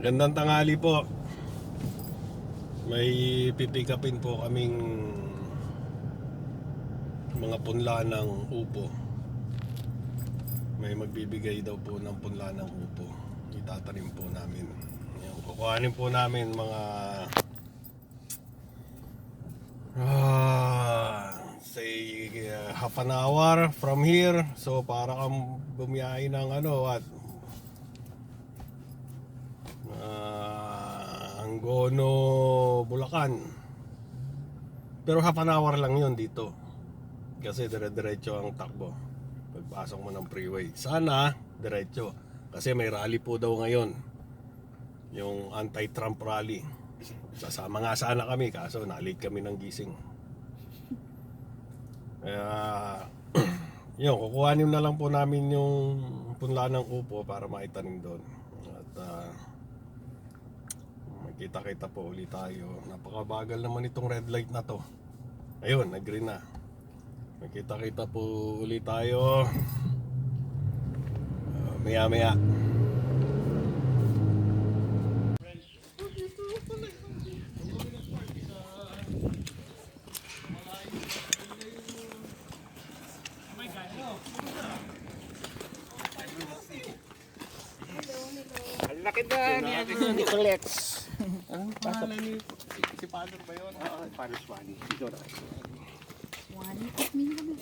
Gandang tanghali po. May pipikapin po kaming mga punla ng upo. May magbibigay daw po ng punla ng upo. Itatanim po namin. Yan, kukuhanin po namin mga say half an hour from here. So para kang bumiyahe ng Angono, Bulacan. Pero half an hour lang yun dito. Kasi dire-diretso ang takbo pagpasok mo ng freeway. Sana diretso. Kasi may rally po daw ngayon. Yung anti-Trump rally. Sasama nga sana kami, kaso na-late kami ng gising. Kaya yun, kukuhanin na lang po namin yung punla ng upo para maitanim doon. At magkita-kita po ulit tayo. Napakabagal naman itong red light na to. Ayun, nag-green na. Magkita-kita po ulit tayo maya-maya. Laki na ni Colex. Anong pangalan ni si Father ba yun? Oo, Father Swani. Ito na. Wani, take me naman.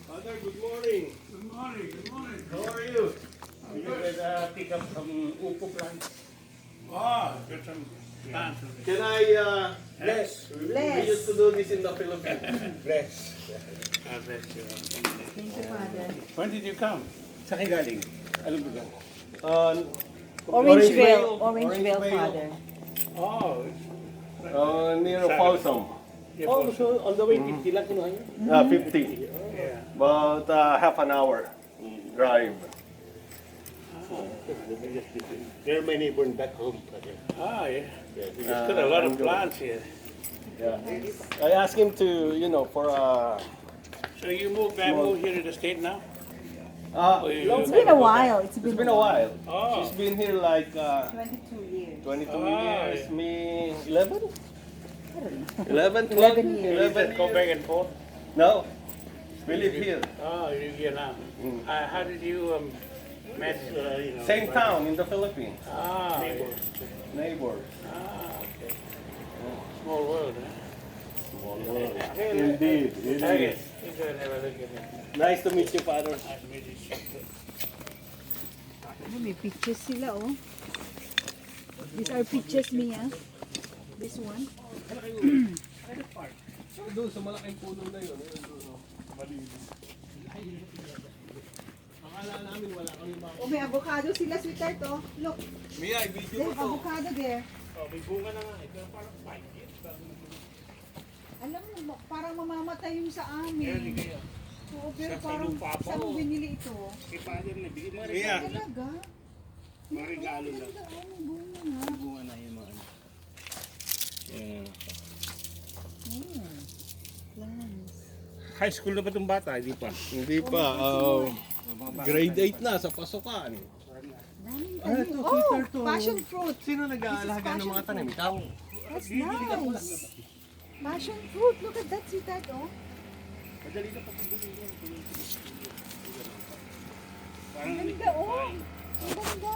Father, good morning. Good morning, good morning. How are you? You can pick up some upo plants. Oh, got some plants. Can I bless? We used to do this in the Philippines. Bless. Bless you. Thank you, Father. When did you come? Saan kayo galing? Alam mo ba? Orangeville, Father. Oh, Near Folsom. Oh, so on the way, 50 lang kinuha niyo? 50. yeah. About half an hour drive. They're my neighbor back home. Oh, yeah. You just got a lot of plants here. Yeah. I asked him to, for So you moved here to the state now? It's been a while. It's been a while. Oh. She's been here like 22 years. 22 Ah, years, me 11? I don't know. 11, 11 years. 11 Go back and forth? No, we live here. Oh, you live here now. How did you met? Same town in the Philippines. Ah, Neighbors. okay. Small world, huh? Indeed, Okay. You go and have a look at it. Nice to meet you, Father. Oh, may pictures sila, oh. These are pictures, Mia. This one. Doon sa malaking puno na yun. Akala namin wala kami mga... Oh, may avocado sila, sweetheart, oh. Look, Mia, i-video they mo have to. avocado there. Oh, may bunga na nga. Ito parang 5 years. Alam mo, parang mamamatay yung sa Meron amin. kayo. Oo, pero Sa parang lupa pa, saan mo oh. binili ito? Si Father na bigyan mo Mia. Talaga? mga regalo lang. Ganda, oh, may bunga nga. Bunga na yung mga ano. Yeah. Plants. High school na ba itong bata? Hindi pa. Hindi pa. Grade 8 na sa pasukan. Daming Ano tanim. to? Oh, Sweeter to. passion fruit. Sino nag-aalaga ng mga tanim? Ikaw. That's nice. Passion fruit. Look at that, sweetheart, oh. Madali na pagkabili yan. Ang ganda, oh. Ang ganda.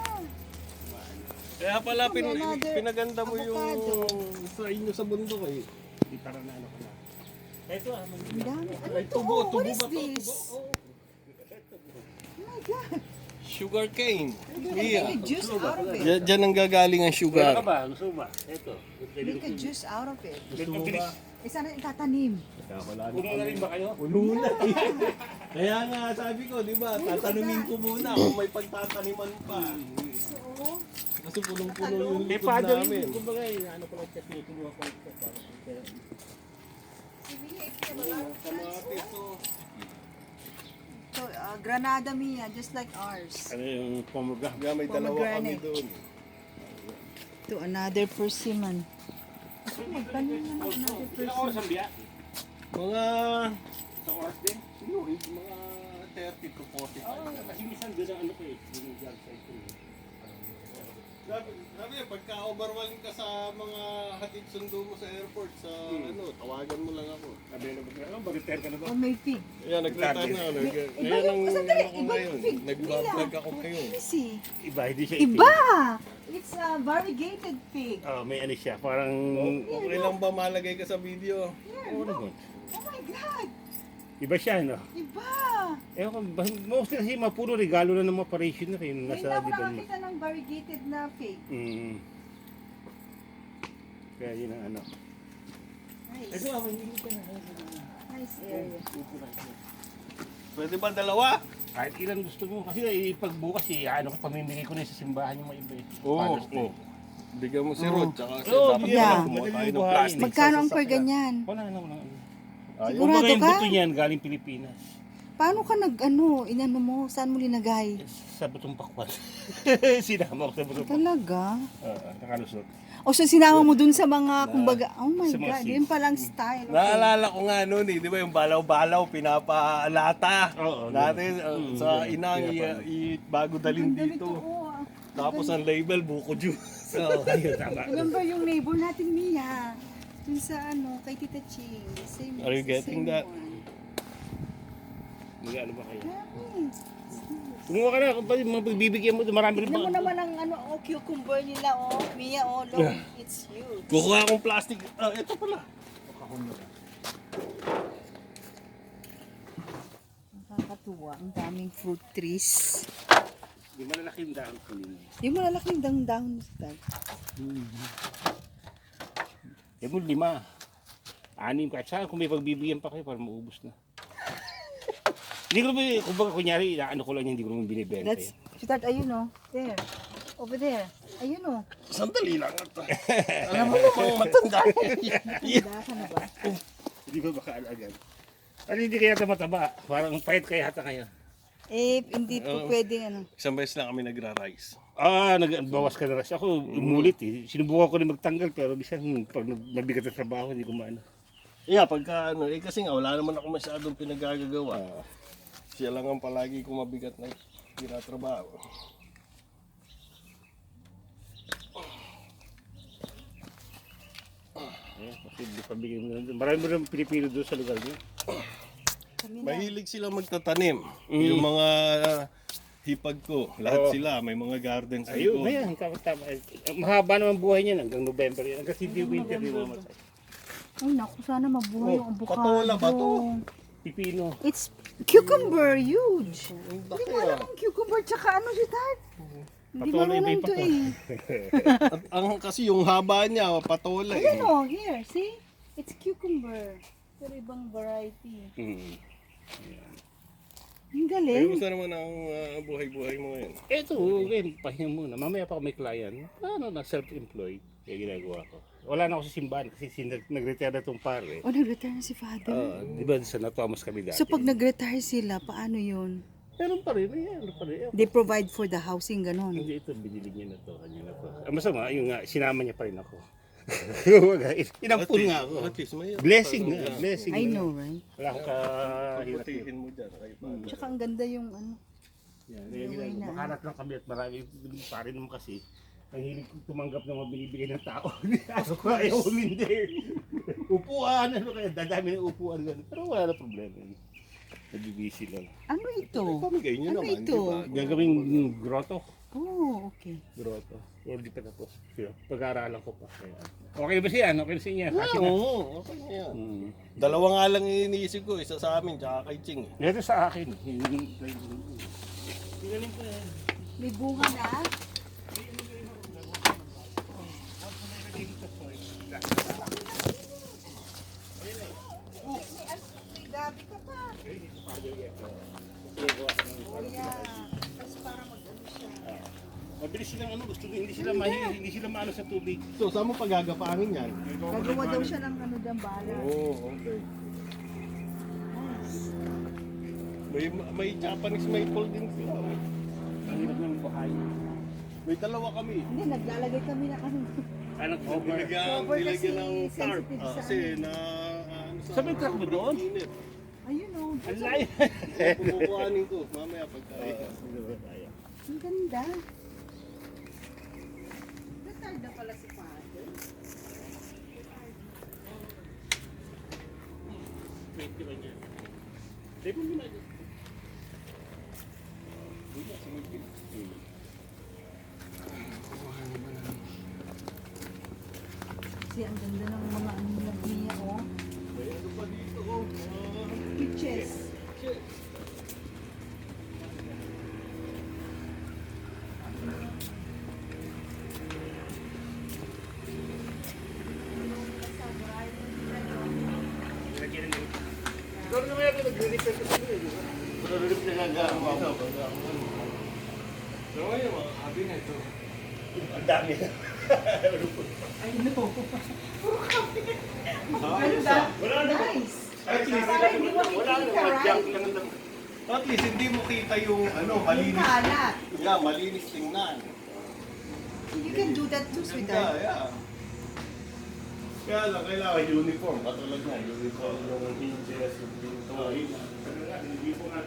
Kaya pala Another pinaganda mo yung avocado. sa inyo sa bundok eh. Hindi para na ano ka na. Ito ah. Ang dami. Ano Ay, to? tubo, Oh, tubo what is ba to? this? Tubo? Oh my God. Sugar cane. You can make a juice out of it. Diyan ang gagaling ang Meron sugar. ka ba? Gusto mo ba? Ito. Make a juice out of it. Gusto mo ba? Eh, sana itatanim. Puno na rin ba kayo? Puno na. Kaya nga sabi ko, di ba, tatanumin ko muna kung may pagtataniman pa. So, Kasi punong-puno yung Eh, likod Father, namin. yung kumbaga, ano ko lang technique, kumuha ko ito para Kamatis to. ito, Granada Mia, just like ours. ano yung pumuga. Kaya may dalawa kami Pomegranate. doon. Ito, another persimmon. Magtanim na ng another Ilang oras persimmon. ang biya? Mga Isang oras din? siguro mga 30 to 45. Kasi minsan doon ang ano ko eh, yung job site ko eh. Grabe, pagka overwhelmed ka sa mga hatid sundo mo sa airport, sa ano, tawagan mo lang ako. Available ka na, mag-retire ka na ba? Oh, may pig. Yan, nag-retire na. Ngayon ang sandali, ako iba ngayon. yung pig Nag-vlog nila. ako ngayon. See, Iba, hindi siya iba! It's a variegated pig. Oh, may ano siya, parang... Okay lang ba malagay ka sa video? Oo naman. Oh my God! Iba siya, no? Iba! Ewan ko, mostly kasi mapuro regalo na ng mga paration na rin. Ngayon Nasa ako liban mo. nakakita ng variegated na pig. Kaya yun ang ano. Nice. Ito ako, hindi ka na. Nice area. Pwede ba dalawa? Kahit ilan gusto mo. Kasi pagbukas ano ko, pamimigay ko na sa simbahan yung mga iba eh. Oo. Father's Day. Bigyan mo si Rod, tsaka Oo, dapat yeah. naman kumuha tayo ng plastic. Magkano sa ang per sasakyan. ganyan? Wala na, wala na. Ayun. Sigurado Kumbaga yung ka? buto niyan, galing Pilipinas. Paano ka inano mo? Saan mo linagay? Sa butong pakwan. Sinama ko sa butong pakwan. Talaga? Nakalusot. O so sinama mo dun sa mga, kumbaga, oh my Sa mga God, seeds. yun palang style. Okay. Naalala ko nga noon eh, di ba yung balaw-balaw, pinapaalata Oo, natin sa inang bago dalhin Ganda dito. nito, oh, ah. Tapos ang label, buko juice. Oo, ayun, tama. Remember yung neighbor natin, Mia? Dun sa kay Tita Ching. The same, Are you the getting same that? one. Mag-ano ba kayo? Dami. Kumuha ka na, kung magbibigyan mo, marami rin Tignan mo pa. naman ang cucumber nila, oh. Mia, oh, look. It's huge. Kukuha akong plastic. Ito pala. Nakakatuwa. Ang daming fruit trees. Di malalaki yung dahon ko nila. Yung malalaking dahon sa tag. Eh mo 5. 6 kahit saan kung may pagbibigyan pa kayo para maubos na. Hindi ko naman, kumbaga kunyari, ano ko lang yan, hindi ko naman binibenta. That's, Sweetheart, ayun, oh. There. Over there. Ayun, oh. Sandali lang ito. Alam mo namang matanda. Handa ka na ba? Hindi ba baka alagan? Ano hindi kaya mataba? Parang pahit kaya hata kayo. Eh, hindi po pwedeng, ano. Isang beses lang kami nagra-rice. Nagbawas ka na rin. Ako, umulit eh. Sinubukan ko rin magtanggal pero bisan pag nabigat sa trabaho, hindi ko maano. Yeah, pagka kasi nga wala naman ako masyadong pinagagagawa. Siya lang ang palagi ko mabigat na tinatrabaho. Posible pabigyan mo na. Marami mo rin Pilipino doon sa lugar niyo. Kami na. Mahilig silang magtatanim. Yung mga hipag ko, lahat sila, may mga garden sa Ayun, likod. ayan, tama. Mahaba naman buhay niyan hanggang November yan. Hanggang hindi winter din mamatay. Ay, naku, sana mabuhay yung avocado. patola ba to? Pipino. It's cucumber, huge. Ang Hindi laki mo alam ah. ang cucumber tsaka ano, Sweetheart? Hindi Patola, marunong iba-iba to pa. eh. At ang kasi yung haba niya, patola eh. Ayan o, here, see? It's cucumber. Pero ibang variety. Ang Ay, galing. gusto naman ang buhay-buhay mo ngayon. Ito, okay, pahinga muna. Mamaya pa ako may client. Self-employed. Kaya ginagawa ko. Wala na ako sa simbahan kasi nag-retire na itong pare. O, nag-retire na si Father. Di ba sa Thomas kami dati? So, pag nag-retire sila, paano yun? Meron pa rin, ano pa rin. They provide for the housing, ganon. Hindi ito, binili niya na to, kanya na to. Ang masama, yung nga, sinama niya pa rin ako. Inampun nga ako. At least may Blessing nga, blessing I nga. know, right? Wala akong kahirap. putihin mo dyan. Kahit paano. Tsaka ang ganda yung ano. Yan, makalat lang kami at marami pa rin naman kasi. Ang hilig kong tumanggap ng mga binibigay ng tao. Ako ko ayaw humindi. Upuan, ano kaya, dadami ng upuan. Pero wala na problema. Nabibisi lang. Ano ito? Pamigay nyo Ano naman, ito? di ba? Gagawing grotto. Oh, okay. Grotto. Or di pa tapos. Pag-aaralan ko pa. Kaya, okay ba siya? Okay na siya? Kasi Oo, okay na yan. Dalawa nga lang iniisip ko, isa sa amin, tsaka kay Ching. Ito sa akin. Tingnan ko yan. May bunga na. May gabi ka pa. Tapos para mag-ano siya. Mabilis silang ano, gusto hindi sila maano sa tubig. So, saan mo pagagapaangin yan? Gagawa daw siya ng ano dyan, bala. Oo, okay. May Japanese maple din sila. Ang hirap ng bahay. May dalawa kami. Hindi, naglalagay kami na ano. Anak ko, Nilagyan Cover kasi ng tarp. sensitive sa Kasi na... Sa may truck mo doon? Init. Ayun oh. Ang layo. Pupukuhanin ko mamaya pagka. Ang ganda. Retired na pala si Father. Kasi ang ganda ng mga ano niya, oh. May ano pa dito oh. Peaches. Pero naman ako nag-repair ko sa iyo, di ba? Nag-repair na gagawa ko. Pero ngayon mga cabinet ito. Ang dami. Ay, no. Ganda. Wala na. Nice. At least, Para hindi mo wala na. makikita, Mag-junk right? lang ang At least hindi mo kita yung ano, Yung malinis. kalat. Yeah, malinis tingnan. You can do that too, Ganda, sweetheart. yeah. Kaya lang, kailangan uniform. Katulad na, uniform yung hinges, yung pinto. hindi ko nga.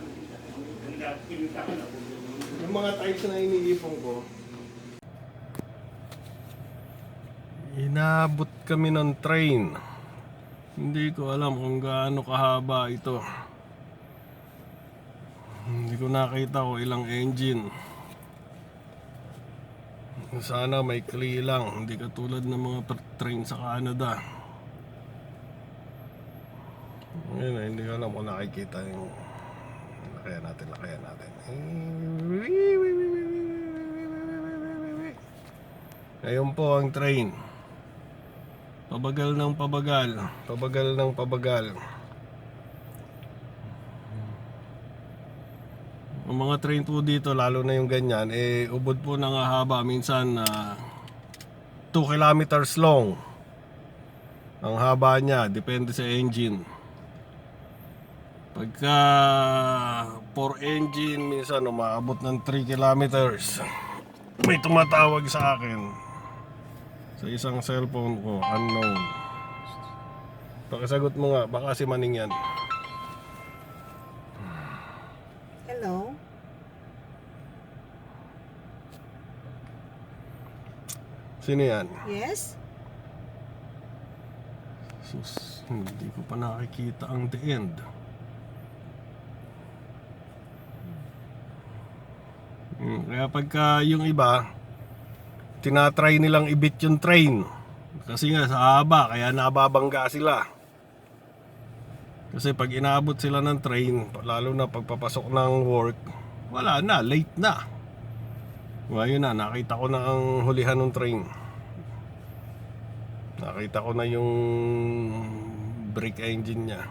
Pinunta ko na. Yung mga types na iniipon ko. Inabot kami ng train. Hindi ko alam kung gaano kahaba ito. Hindi ko nakita ko ilang engine. Sana may kli lang, hindi katulad ng mga train sa Canada. Ngayon, hindi ko alam kung nakikita yung lakayan natin. Ngayon po ang train. Pabagal ng pabagal. Ang mga train po dito, lalo na yung ganyan, ubod po ng haba. Minsan 2 kilometers long ang haba niya, depende sa engine. Pagka 4 engine, minsan umaabot ng 3 kilometers. May tumatawag sa akin sa isang cellphone ko, unknown. Pakisagot mo nga, baka si Maning yan. Hello? Sino yan? Yes? Sus, hindi ko pa nakikita ang the end. Kaya pagka yung iba, tinatry nilang ibit yung train. Kasi nga sa haba, kaya nababangga sila. Kasi pag inaabot sila ng train, lalo na pagpapasok ng work, wala na, late na. Ngayon na, nakita ko na ang hulihan ng train. Nakita ko na yung brake engine niya.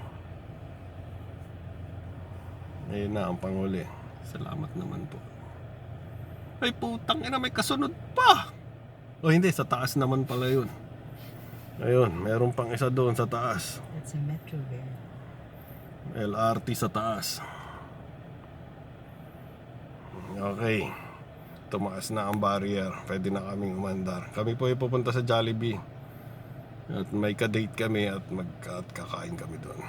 Ayun na ang panghuli. Salamat naman po. Ay putang ina, may kasunod pa. O hindi, sa taas naman pala yun. Ayun, meron pang isa doon sa taas. That's a metro there. LRT sa taas. Okay. Tumaas na ang barrier. Pwede na kaming umandar. Kami po ay pupunta sa Jollibee. At may ka-date kami at kakain kami doon.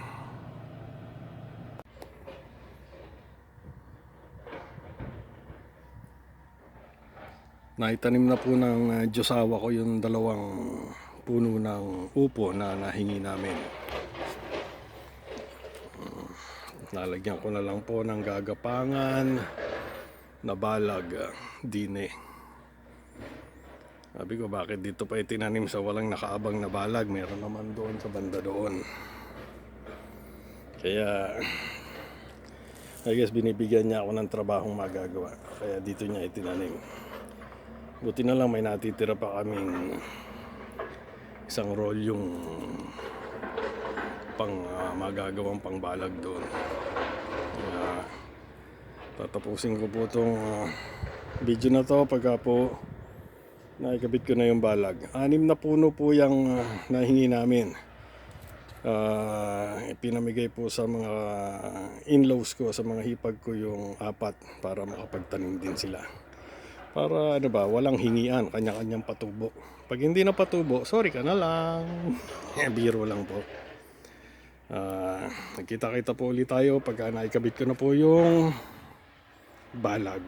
Naitanim na po ng Diyosawa ko yung 2 puno ng upo na nahingi namin. Lalagyan ko na lang po ng gagapangan na balag, dine. Sabi ko, bakit dito pa itinanim sa walang nakaabang na balag? Meron naman doon sa banda doon. Kaya I guess binibigyan niya ako ng trabahong magagawa. Kaya dito niya itinanim. Buti na lang may natitira pa kaming isang roll yung magagawang pangbalag doon. Kaya tatapusin ko po itong video na to pagka po naikabit ko na yung balag. 6 na puno po yung nahingi namin. Pinamigay po sa mga in-laws ko, sa mga hipag ko yung 4 para makapagtanim din sila. Para ano ba, walang hingian, kanya-kanyang patubo. Pag hindi na patubo, sorry ka na lang. Biro lang po. nagkita-kita po ulit tayo pagka naikabit ko na po yung balag.